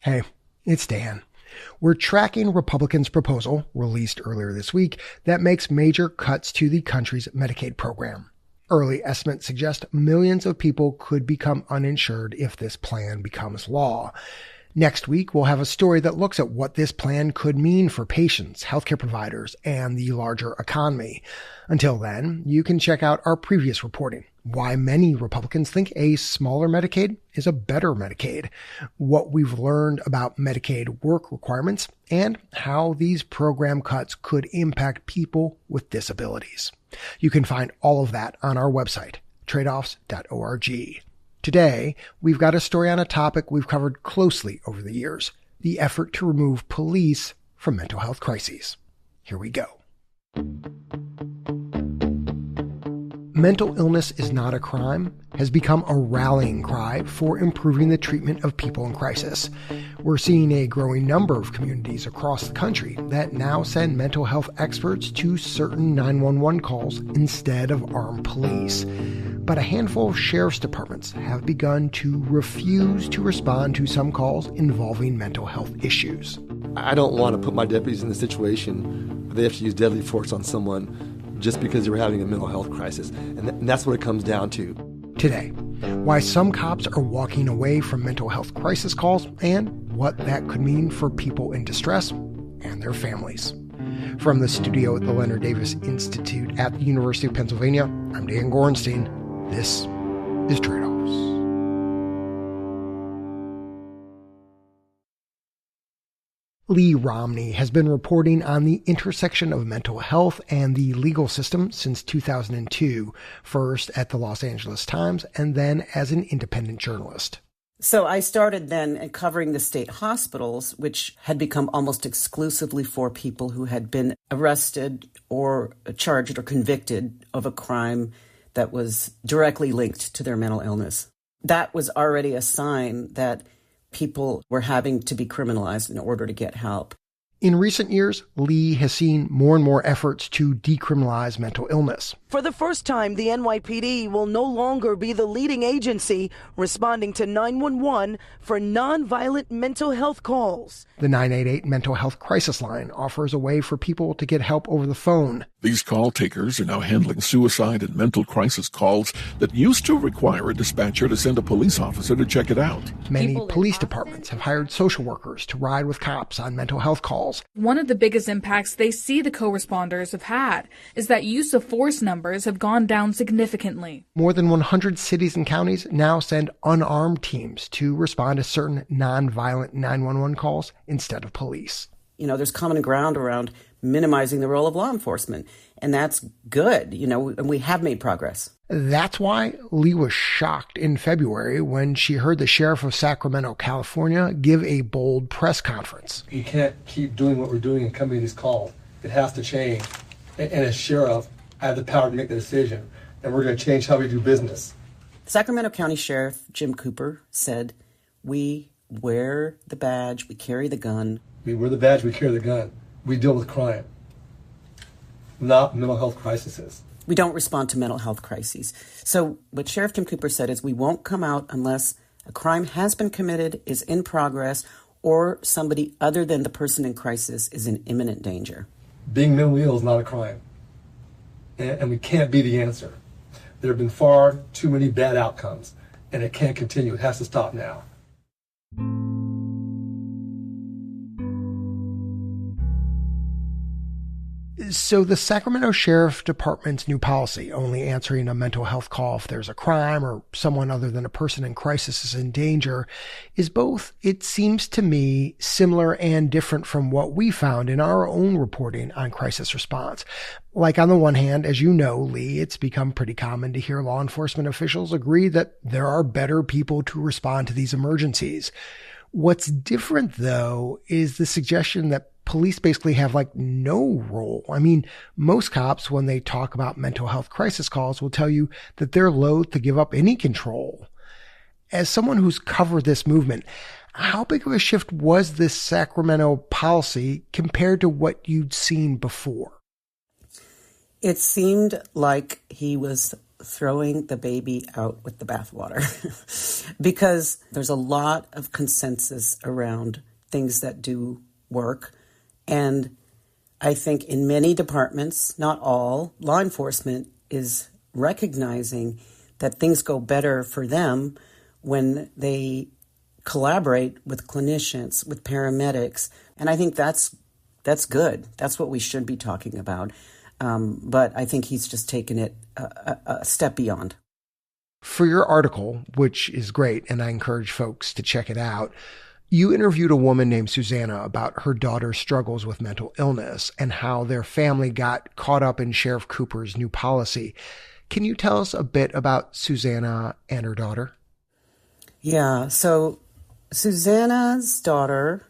Hey, it's Dan. We're tracking Republicans' proposal, released earlier this week, that makes major cuts to the country's Medicaid program. Early estimates suggest millions of people could become uninsured if this plan becomes law. Next week, we'll have a story that looks at what this plan could mean for patients, healthcare providers, and the larger economy. Until then, you can check out our previous reporting, why many Republicans think a smaller Medicaid is a better Medicaid, what we've learned about Medicaid work requirements, and how these program cuts could impact people with disabilities. You can find all of that on our website, tradeoffs.org. Today, we've got a story on a topic we've covered closely over the years, the effort to remove police from mental health crises. Here we go. Mental illness is not a crime has become a rallying cry for improving the treatment of people in crisis. We're seeing a growing number of communities across the country that now send mental health experts to certain 911 calls instead of armed police. But a handful of sheriff's departments have begun to refuse to respond to some calls involving mental health issues. I don't want to put my deputies in a situation where they have to use deadly force on someone just because they were having a mental health crisis. And that's what it comes down to. Today, why some cops are walking away from mental health crisis calls and what that could mean for people in distress and their families. From the studio at the Leonard Davis Institute at the University of Pennsylvania, I'm Dan Gorenstein. This is Tradeoffs. Lee Romney has been reporting on the intersection of mental health and the legal system since 2002, first at the Los Angeles Times and then as an independent journalist. So I started then covering the state hospitals, which had become almost exclusively for people who had been arrested or charged or convicted of a crime that was directly linked to their mental illness. That was already a sign that people were having to be criminalized in order to get help. In recent years, Lee has seen more and more efforts to decriminalize mental illness. For the first time, the NYPD will no longer be the leading agency responding to 911 for nonviolent mental health calls. The 988 Mental Health Crisis Line offers a way for people to get help over the phone. These call takers are now handling suicide and mental crisis calls that used to require a dispatcher to send a police officer to check it out. Many police departments have hired social workers to ride with cops on mental health calls. One of the biggest impacts they see the co-responders have had is that use of force numbers have gone down significantly. More than 100 cities and counties now send unarmed teams to respond to certain nonviolent 911 calls instead of police. You know, there's common ground around minimizing the role of law enforcement, and that's good, and we have made progress. That's why Lee was shocked in February when she heard the sheriff of Sacramento, California, give a bold press conference. You can't keep doing what we're doing and coming to these calls. It has to change. And as sheriff, I have the power to make the decision, and we're going to change how we do business. Sacramento County Sheriff Jim Cooper said, "We wear the badge, we carry the gun." We wear the badge, we carry the gun. We deal with crime, not mental health crises. We don't respond to mental health crises. So what Sheriff Jim Cooper said is we won't come out unless a crime has been committed, is in progress, or somebody other than the person in crisis is in imminent danger. Being mentally ill is not a crime, and we can't be the answer. There have been far too many bad outcomes, and it can't continue. It has to stop now. So the Sacramento Sheriff Department's new policy, only answering a mental health call if there's a crime or someone other than a person in crisis is in danger, is both, it seems to me, similar and different from what we found in our own reporting on crisis response. Like on the one hand, as you know, Lee, it's become pretty common to hear law enforcement officials agree that there are better people to respond to these emergencies. What's different, though, is the suggestion that police basically have no role. I mean, most cops, when they talk about mental health crisis calls, will tell you that they're loath to give up any control. As someone who's covered this movement, how big of a shift was this Sacramento policy compared to what you'd seen before? It seemed like he was throwing the baby out with the bathwater because there's a lot of consensus around things that do work. And I think in many departments, not all, law enforcement is recognizing that things go better for them when they collaborate with clinicians, with paramedics. And I think that's good. That's what we should be talking about. But I think he's just taken it a step beyond. For your article, which is great, and I encourage folks to check it out, you interviewed a woman named Susanna about her daughter's struggles with mental illness and how their family got caught up in Sheriff Cooper's new policy. Can you tell us a bit about Susanna and her daughter? Yeah, so Susanna's daughter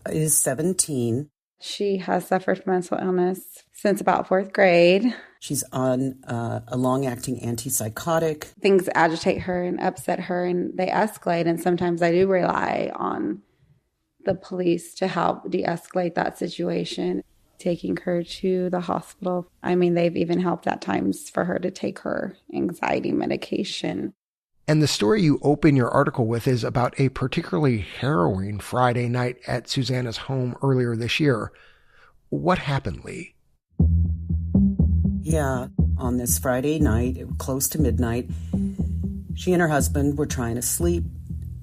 is 17. She has suffered from mental illness since about 4th grade. She's on a long-acting antipsychotic. Things agitate her and upset her, and they escalate. And sometimes I do rely on the police to help de-escalate that situation, taking her to the hospital. I mean, they've even helped at times for her to take her anxiety medication. And the story you open your article with is about a particularly harrowing Friday night at Susanna's home earlier this year. What happened, Lee? Yeah, on this Friday night, it was close to midnight, she and her husband were trying to sleep,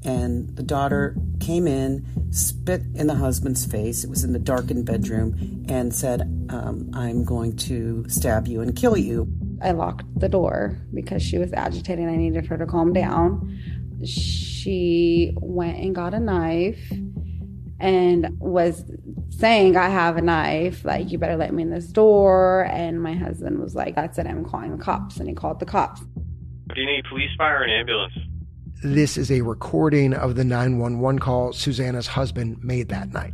and the daughter came in, spit in the husband's face, it was in the darkened bedroom, and said, I'm going to stab you and kill you. I locked the door because she was agitated. I needed her to calm down. She went and got a knife and was saying, I have a knife, like, you better let me in this door. And my husband was like, that's it, I'm calling the cops. And he called the cops. Do you need police, fire, or an ambulance? This is a recording of the 911 call Susanna's husband made that night.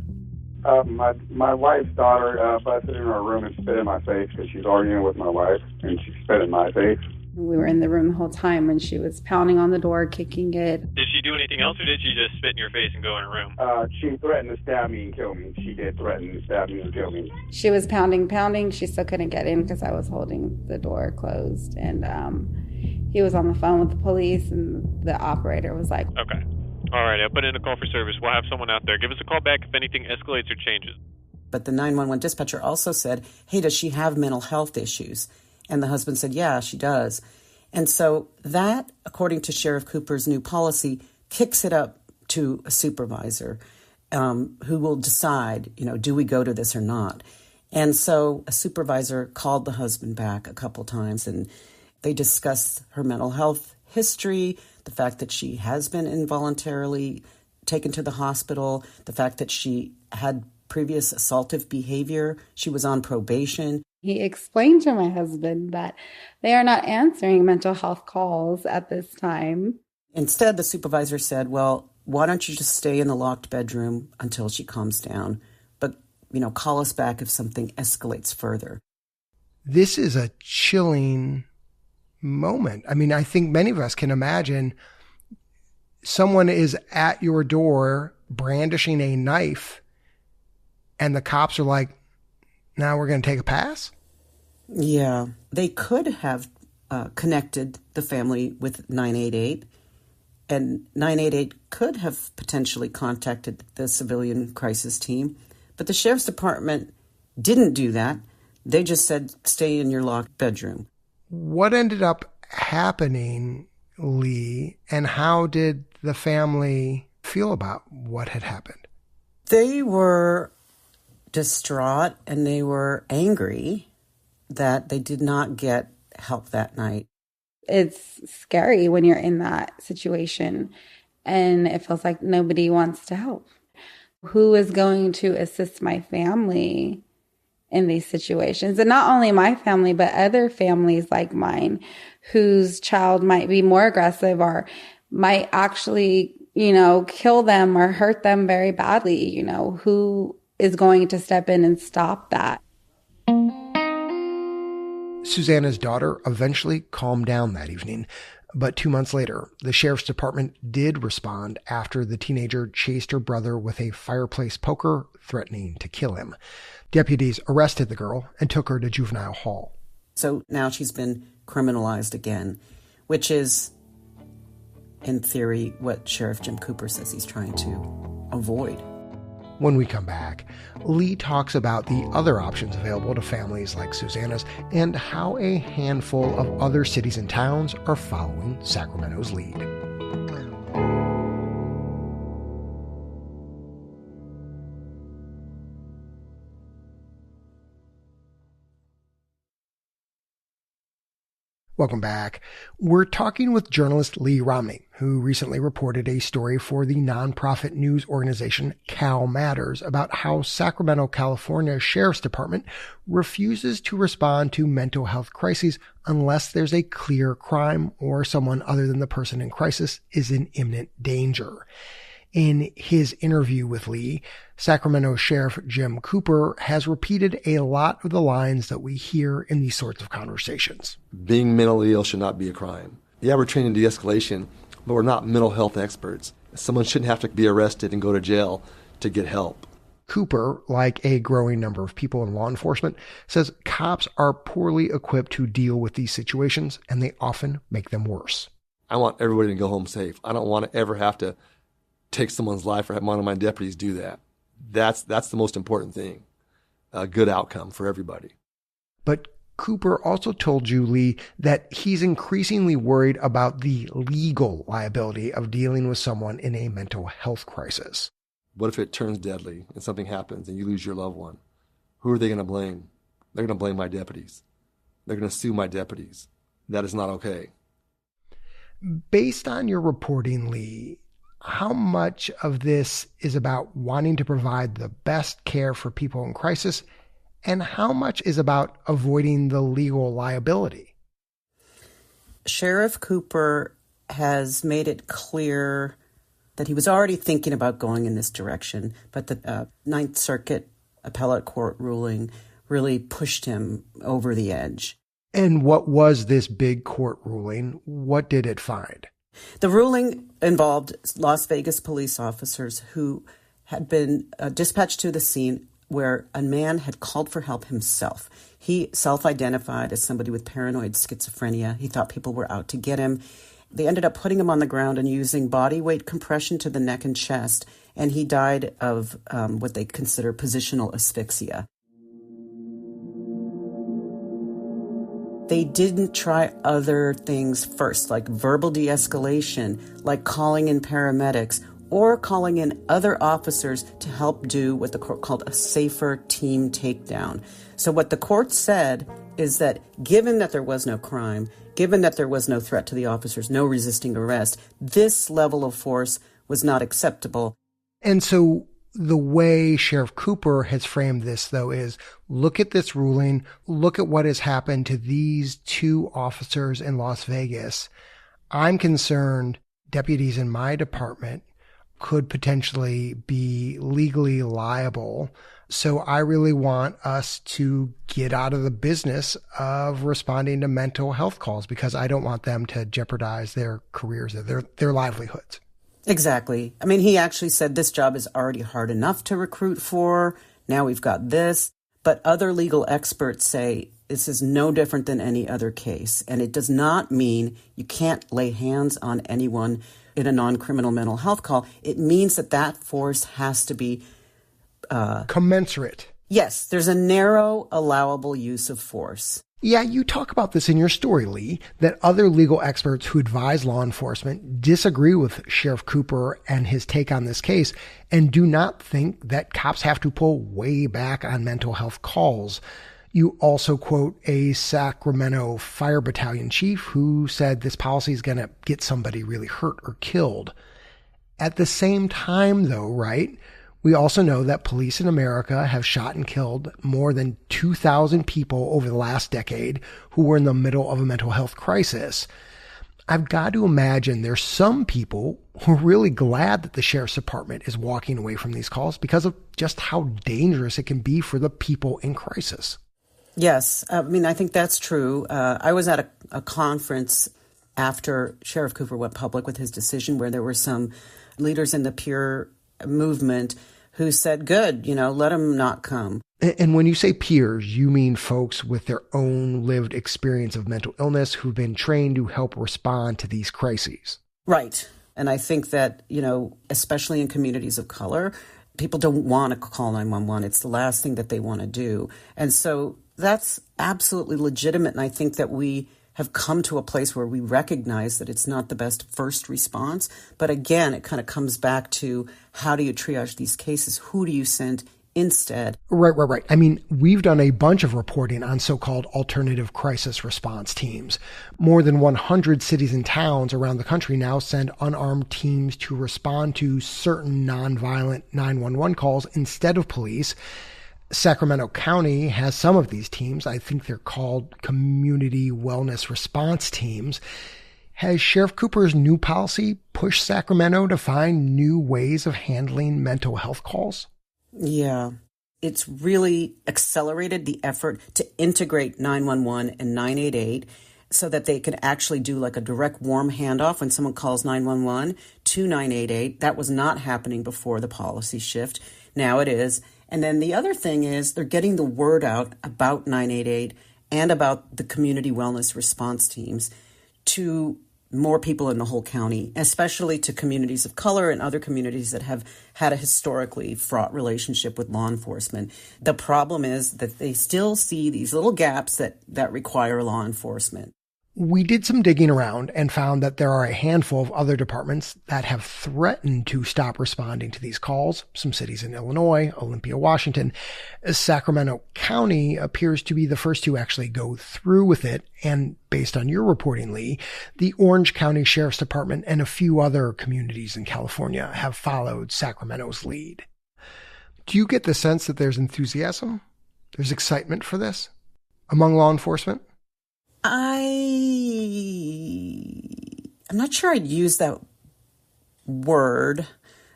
My wife's daughter busted in her room and spit in my face because she's arguing with my wife, and she spit in my face. We were in the room the whole time, and she was pounding on the door, kicking it. Did she do anything else, or did she just spit in your face and go in her room? She threatened to stab me and kill me. She did threaten to stab me and kill me. She was pounding. She still couldn't get in because I was holding the door closed. And he was on the phone with the police, and the operator was like, okay. All right, I'll put in a call for service. We'll have someone out there. Give us a call back if anything escalates or changes. But the 911 dispatcher also said, hey, does she have mental health issues? And the husband said, yeah, she does. And so that, according to Sheriff Cooper's new policy, kicks it up to a supervisor who will decide, do we go to this or not? And so a supervisor called the husband back a couple times, and they discussed her mental health history, the fact that she has been involuntarily taken to the hospital, the fact that she had previous assaultive behavior, she was on probation. He explained to my husband that they are not answering mental health calls at this time. Instead, the supervisor said, well, why don't you just stay in the locked bedroom until she calms down? But, call us back if something escalates further. This is a chilling moment. I mean, I think many of us can imagine someone is at your door brandishing a knife and the cops are like, now we're going to take a pass? Yeah, they could have connected the family with 988, and 988 could have potentially contacted the civilian crisis team, but the sheriff's department didn't do that. They just said, stay in your locked bedroom. What ended up happening, Lee, and how did the family feel about what had happened? They were distraught and they were angry that they did not get help that night. It's scary when you're in that situation and it feels like nobody wants to help. Who is going to assist my family in these situations? And not only my family, but other families like mine whose child might be more aggressive or might actually, kill them or hurt them very badly. Who is going to step in and stop that? Susanna's daughter eventually calmed down that evening, but 2 months later, the sheriff's department did respond after the teenager chased her brother with a fireplace poker, threatening to kill him. Deputies arrested the girl and took her to juvenile hall. So now she's been criminalized again, which is, in theory, what Sheriff Jim Cooper says he's trying to avoid. When we come back, Lee talks about the other options available to families like Susanna's and how a handful of other cities and towns are following Sacramento's lead. Welcome back. We're talking with journalist Lee Romney, who recently reported a story for the nonprofit news organization Cal Matters about how Sacramento, California Sheriff's Department refuses to respond to mental health crises unless there's a clear crime or someone other than the person in crisis is in imminent danger. In his interview with Lee, Sacramento Sheriff Jim Cooper has repeated a lot of the lines that we hear in these sorts of conversations. Being mentally ill should not be a crime. Yeah, we're trained in de-escalation, but we're not mental health experts. Someone shouldn't have to be arrested and go to jail to get help. Cooper, like a growing number of people in law enforcement, says cops are poorly equipped to deal with these situations, and they often make them worse. I want everybody to go home safe. I don't want to ever have to take someone's life or have one of my deputies do that. That's the most important thing. A good outcome for everybody. But Cooper also told you, Lee, that he's increasingly worried about the legal liability of dealing with someone in a mental health crisis. What if it turns deadly and something happens and you lose your loved one? Who are they going to blame? They're going to blame my deputies. They're going to sue my deputies. That is not okay. Based on your reporting, Lee, how much of this is about wanting to provide the best care for people in crisis, and how much is about avoiding the legal liability? Sheriff Cooper has made it clear that he was already thinking about going in this direction, but the Ninth Circuit appellate court ruling really pushed him over the edge. And what was this big court ruling? What did it find? The ruling involved Las Vegas police officers who had been dispatched to the scene where a man had called for help himself. He self-identified as somebody with paranoid schizophrenia. He thought people were out to get him. They ended up putting him on the ground and using body weight compression to the neck and chest, and he died of what they consider positional asphyxia. They didn't try other things first, like verbal de-escalation, like calling in paramedics, or calling in other officers to help do what the court called a safer team takedown. So what the court said is that given that there was no crime, given that there was no threat to the officers, no resisting arrest, this level of force was not acceptable. And so the way Sheriff Cooper has framed this, though, is look at this ruling, look at what has happened to these two officers in Las Vegas. I'm concerned deputies in my department could potentially be legally liable. So I really want us to get out of the business of responding to mental health calls because I don't want them to jeopardize their careers, their livelihoods. Exactly. I mean, he actually said this job is already hard enough to recruit for. Now we've got this. But other legal experts say this is no different than any other case. And it does not mean you can't lay hands on anyone in a non-criminal mental health call. It means that force has to be commensurate. Yes, there's a narrow allowable use of force. Yeah, you talk about this in your story, Lee, that other legal experts who advise law enforcement disagree with Sheriff Cooper and his take on this case and do not think that cops have to pull way back on mental health calls. You also quote a Sacramento Fire Battalion chief who said this policy is going to get somebody really hurt or killed. At the same time, though, right, we also know that police in America have shot and killed more than 2,000 people over the last decade who were in the middle of a mental health crisis. I've got to imagine there's some people who are really glad that the sheriff's department is walking away from these calls because of just how dangerous it can be for the people in crisis. Yes, I mean, I think that's true. I was at a conference after Sheriff Cooper went public with his decision where there were some leaders in the Pure movement who said, good, let them not come. And when you say peers, you mean folks with their own lived experience of mental illness who've been trained to help respond to these crises. Right. And I think that, especially in communities of color, people don't want to call 911. It's the last thing that they want to do. And so that's absolutely legitimate. And I think that we have come to a place where we recognize that it's not the best first response. But again, it kind of comes back to how do you triage these cases? Who do you send instead? Right. I mean, we've done a bunch of reporting on so-called alternative crisis response teams. More than 100 cities and towns around the country now send unarmed teams to respond to certain nonviolent 911 calls instead of police. Sacramento County has some of these teams. I think they're called community wellness response teams. Has Sheriff Cooper's new policy pushed Sacramento to find new ways of handling mental health calls? Yeah, it's really accelerated the effort to integrate 911 and 988 so that they can actually do like a direct warm handoff when someone calls 911 to 988. That was not happening before the policy shift. Now it is. And then the other thing is they're getting the word out about 988 and about the community wellness response teams to more people in the whole county, especially to communities of color and other communities that have had a historically fraught relationship with law enforcement. The problem is that they still see these little gaps that require law enforcement. We did some digging around and found that there are a handful of other departments that have threatened to stop responding to these calls. Some cities in Illinois, Olympia, Washington. Sacramento County appears to be the first to actually go through with it. And based on your reporting, Lee, the Orange County Sheriff's Department and a few other communities in California have followed Sacramento's lead. Do you get the sense that there's enthusiasm? There's excitement for this among law enforcement? I'm not sure I'd use that word.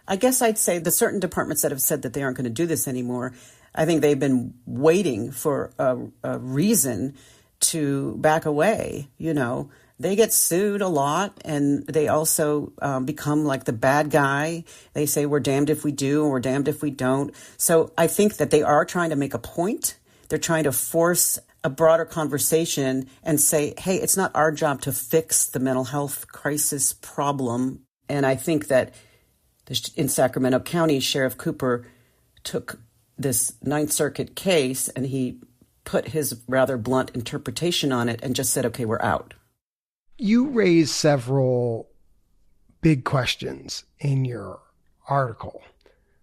I guess I'd say the certain departments that have said that they aren't going to do this anymore, I think they've been waiting for a reason to back away. They get sued a lot, and they also become like the bad guy. They say we're damned if we do and we're damned if we don't. So I think that they are trying to make a point. They're trying to force a broader conversation and say, hey, it's not our job to fix the mental health crisis problem. And I think that in Sacramento County, Sheriff Cooper took this Ninth Circuit case and he put his rather blunt interpretation on it and just said, okay, we're out. You raised several big questions in your article.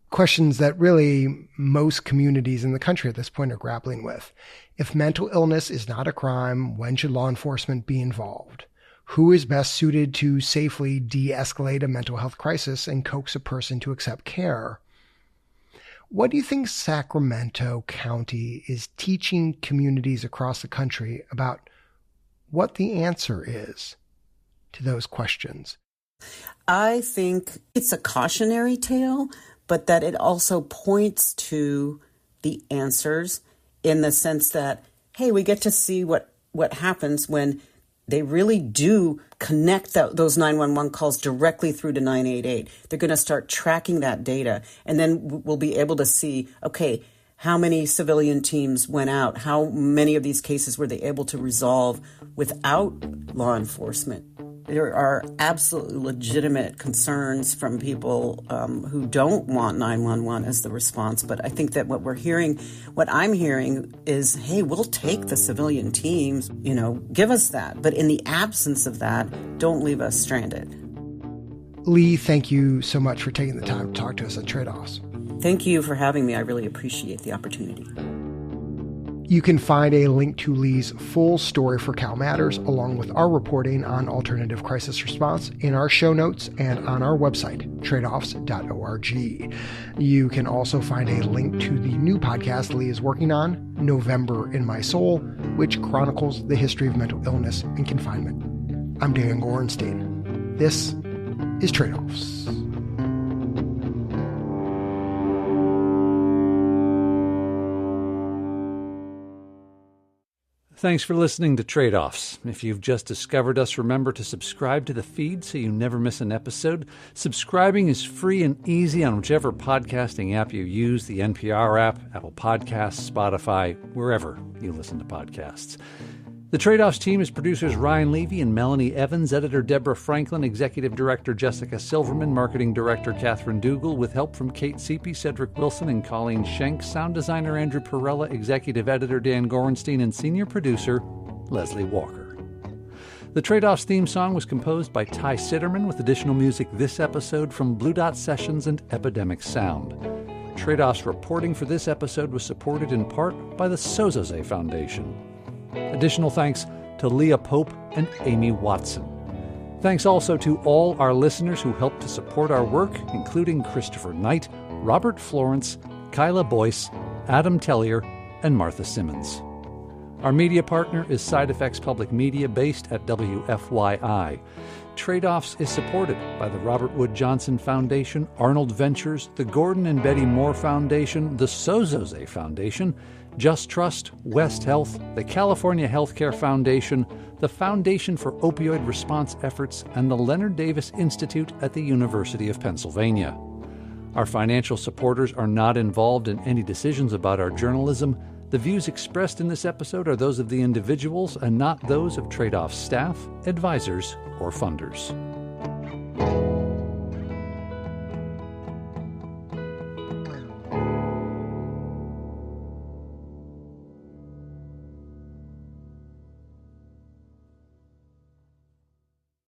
Questions that really most communities in the country at this point are grappling with. If mental illness is not a crime, when should law enforcement be involved? Who is best suited to safely de-escalate a mental health crisis and coax a person to accept care? What do you think Sacramento County is teaching communities across the country about what the answer is to those questions? I think it's a cautionary tale, but that it also points to the answers in the sense that, hey, we get to see what happens when they really do connect those 911 calls directly through to 988. They're going to start tracking that data, and then we'll be able to see, okay, how many civilian teams went out? How many of these cases were they able to resolve without law enforcement? There are absolutely legitimate concerns from people who don't want 911 as the response. But I think that what I'm hearing is, hey, we'll take the civilian teams, give us that. But in the absence of that, don't leave us stranded. Lee, thank you so much for taking the time to talk to us on Tradeoffs. Thank you for having me. I really appreciate the opportunity. You can find a link to Lee's full story for Cal Matters, along with our reporting on alternative crisis response, in our show notes and on our website, tradeoffs.org. You can also find a link to the new podcast Lee is working on, November in My Soul, which chronicles the history of mental illness and confinement. I'm Dan Gorenstein. This is Tradeoffs. Thanks for listening to Tradeoffs. If you've just discovered us, remember to subscribe to the feed so you never miss an episode. Subscribing is free and easy on whichever podcasting app you use, the NPR app, Apple Podcasts, Spotify, wherever you listen to podcasts. The Tradeoffs team is producers Ryan Levy and Melanie Evans, editor Deborah Franklin, executive director Jessica Silverman, marketing director Catherine Dougal, with help from Kate Seepy, Cedric Wilson, and Colleen Schenk, sound designer Andrew Perella, executive editor Dan Gorenstein, and senior producer Leslie Walker. The Tradeoffs theme song was composed by Ty Sitterman, with additional music this episode from Blue Dot Sessions and Epidemic Sound. Tradeoffs reporting for this episode was supported in part by the Sozoze Foundation. Additional thanks to Leah Pope and Amy Watson. Thanks also to all our listeners who helped to support our work, including Christopher Knight, Robert Florence, Kyla Boyce, Adam Tellier, and Martha Simmons. Our media partner is Side Effects Public Media, based at WFYI. Tradeoffs is supported by the Robert Wood Johnson Foundation, Arnold Ventures, the Gordon and Betty Moore Foundation, the Sozoze Foundation, Just Trust, West Health, the California Healthcare Foundation, the Foundation for Opioid Response Efforts, and the Leonard Davis Institute at the University of Pennsylvania. Our financial supporters are not involved in any decisions about our journalism. The views expressed in this episode are those of the individuals and not those of Tradeoffs staff, advisors, or funders.